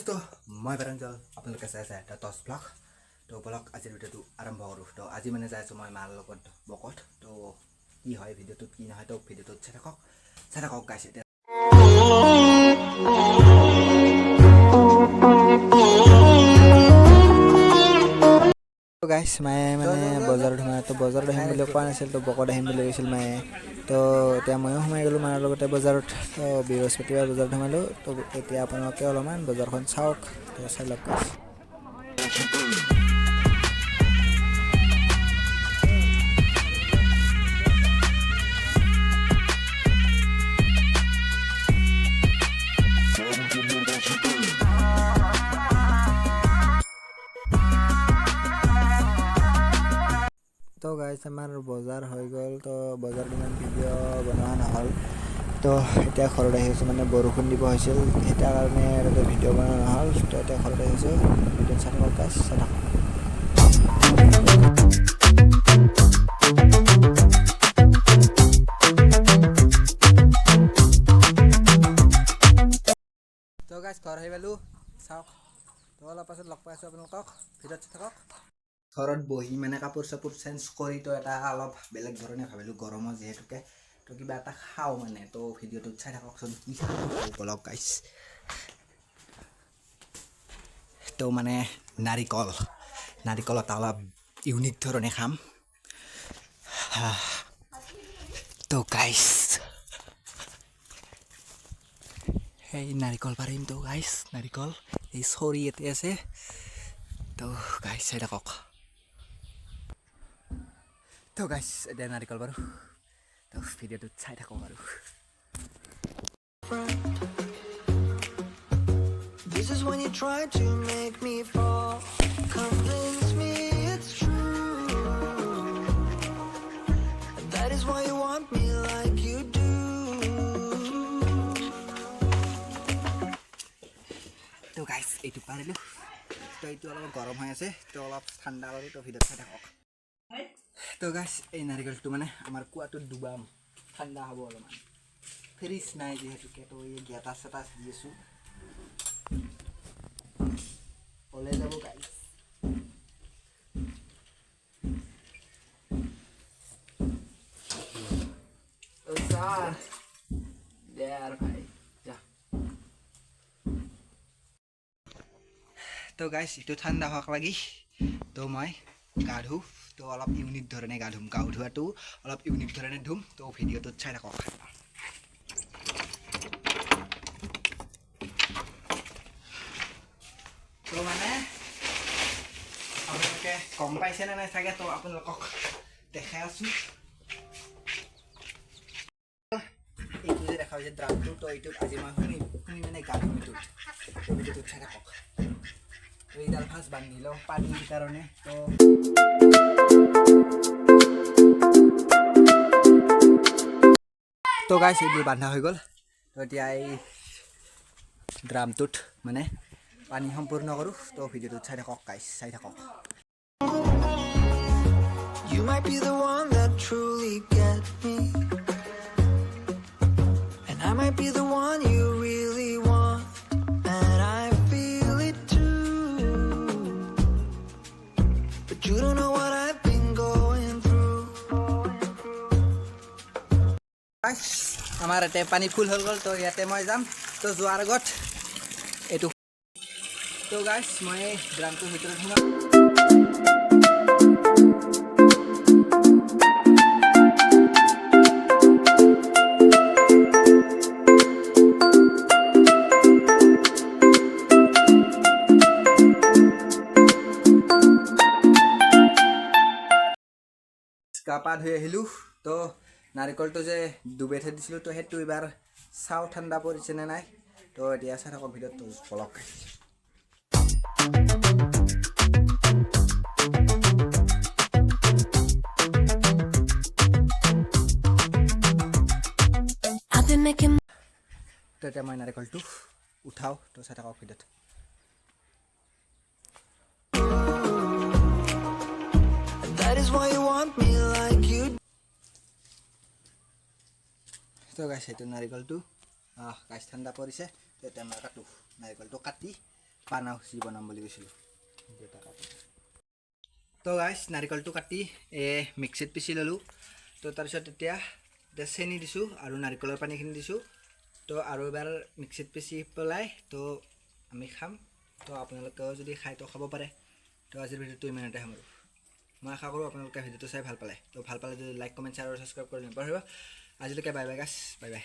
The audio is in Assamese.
তো মই প্ৰাঞ্জল আপোনালোকে চাই আছে Duttas ব্লগ তো ব্লগ আজিৰ ভিডিঅ'টো আৰম্ভ কৰোঁ তো আজি মানে যাই আছোঁ মই মাৰ লগত বকত তো কি হয় ভিডিঅ'টোত কি নহয় তো ভিডিঅ'টোত চাই থাকক গাইছ এতিয়া তো গাইছ মায়ে মানে বজাৰত সোমাই তো বজাৰত আহিম বুলি কোৱা নাছিল তো বকত আহিম বুলি কৈছিল মায়ে তো এতিয়া ময়ো সোমাই গ'লোঁ মাৰ লগতে বজাৰত তো বৃহস্পতিবাৰ বজাৰত সোমালোঁ তো এতিয়া আপোনালোকে অলপমান বজাৰখন চাওক তো চাই লওক গাইছ তো গাইছ আমাৰ বজাৰ হৈ গ'ল তো বজাৰত ইমান ভিডিঅ' বনোৱা নহ'ল তো এতিয়া ঘৰত আহিছোঁ মানে বৰষুণ দিব হৈছিল এতিয়া কাৰণে তাতে ভিডিঅ' বনোৱা নহ'ল তো এতিয়া ঘৰত আহিছোঁ ভিডিঅ' চাই থাকক গাইছ চাই থাকক তো গাইছ ঘৰ আহি পালোঁ চাওক তো অলপ পাছত লগ পাইছোঁ আপোনালোকক ভিডিঅ'ত চাই থাকক ঘৰত বহি মানে কাপোৰ চাপোৰ চেঞ্জ কৰি তো এটা অলপ বেলেগ ধৰণে ভাবিলোঁ গৰমৰ যিহেতুকে তো কিবা এটা খাওঁ মানে তো ভিডিঅ'টোত চাই থাককচোন কি খাওঁ বলক গাইছ তো মানে নাৰিকল এটা অলপ ইউনিক ধৰণে খাম তো গাইছ এই নাৰিকল পাৰিম তো গাইছ নাৰিকল এই চৰি ইয়াতে আছে তো গাইছ চাই থাকক তো গাইছ এতিয়া নাৰিকল বাৰু তো ভিডিঅ'টোত চাই থাকক আৰু This is when you try to make me fall, convince me it's true, and that is why you want me like you do. তো গাইছ এইটো পাৰিলোঁ তো এইটো অলপ গৰম হৈ আছে তো অলপ ঠাণ্ডা বাৰু তো ভিডিঅ'ত চাই থাকক তো গাইছ এই নাৰিকলটো মানে আমাৰ কুৱাটোত ডুবাম ঠাণ্ডা হ'ব অলপমান ফ্ৰিজ নাই যিহেতুকে তো এই গেটাছ চেটাছ দি আছোঁ ওলাই যাব গাইছ দে আৰু ভাই যা তো গাইছ এইটো ঠাণ্ডা হোৱাক লাগি তো মই গা ধুওঁ তো অলপ ইউনিক ধৰণে গা ধুম গা ধোৱাটো অলপ ইউনিক ধৰণে ধুম তো ভিডিঅ'টোত চাই থাকক তো মানে আপোনালোকে গম পাইছেনে নাই চাগে তো আপোনালোকক দেখাই আছোঁ এইটো যে দেখা হৈছে ড্ৰামটো তো এইটোত আজি মই শুনি মানে গা ধুম এইটোত তো ভিডিঅ'টোত চাই থাকক তো এইডাল ফাৰ্ষ্ট বান্ধি লওঁ পানীৰ কাৰণে তো গাইছ এইবোৰ বান্ধা হৈ গ'ল তো এতিয়া এই ড্ৰামটোত মানে পানী সম্পূৰ্ণ কৰোঁ তো ভিডিঅ'টোত চাই থাকক গাইছ চাই থাকক You might be the one that truly gets me, and I might be the one you really want, and I feel it too, but you don't know what I've been going through. গাইছ আমাৰ ইয়াতে পানী ফুল হৈ গ'ল তো ইয়াতে মই যাম তো যোৱাৰ আগত এইটো তো গাইছ মই ড্ৰামটোৰ ভিতৰত সোমাম গা পা ধুই আহিলোঁ তো নাৰিকলটো যে ডুবাই থৈ দিছিলোঁ তো সেইটো এইবাৰ চাওঁ ঠাণ্ডা পৰিছেনে নাই তো এতিয়া চাই থাকক ভিডিঅ'টো বলক তো এতিয়া মই নাৰিকলটো উঠাওঁ তো চাই থাকক ভিডিঅ'ত That is why you want me like you do. তো গাইছ এইটো নাৰিকলটো গাইছ ঠাণ্ডা পৰিছে তো এতিয়া মই কাটো নাৰিকলটো কাটি পানা খুচি বনাম বুলি কৈছিলোঁ। তো গাইছ নাৰিকলটো কাটি মিক্সিত পিচি ল'লোঁ। তো তাৰপিছত এতিয়া চেনি দিছোঁ আৰু নাৰিকলৰ পানীখিনি দিছোঁ। তো আৰু এবাৰ মিক্সিত পিচি পেলাই তো আমি খাম। তো আপোনালোকেও যদি খায় তো খাব পাৰে। তো আজিৰ ভিডিঅ'টো ইমানতে সামৰোঁ। মই আশা কৰোঁ আপোনালোকে ভিডিঅ'টো চাই ভাল পালে। তো ভাল পালে যদি লাইক কমেণ্ট শ্বেয়াৰ আৰু ছাবস্ক্ৰাইব কৰি নাপাহৰিব। আজিলৈকে বাই বাই গাইছ, বাই বাই।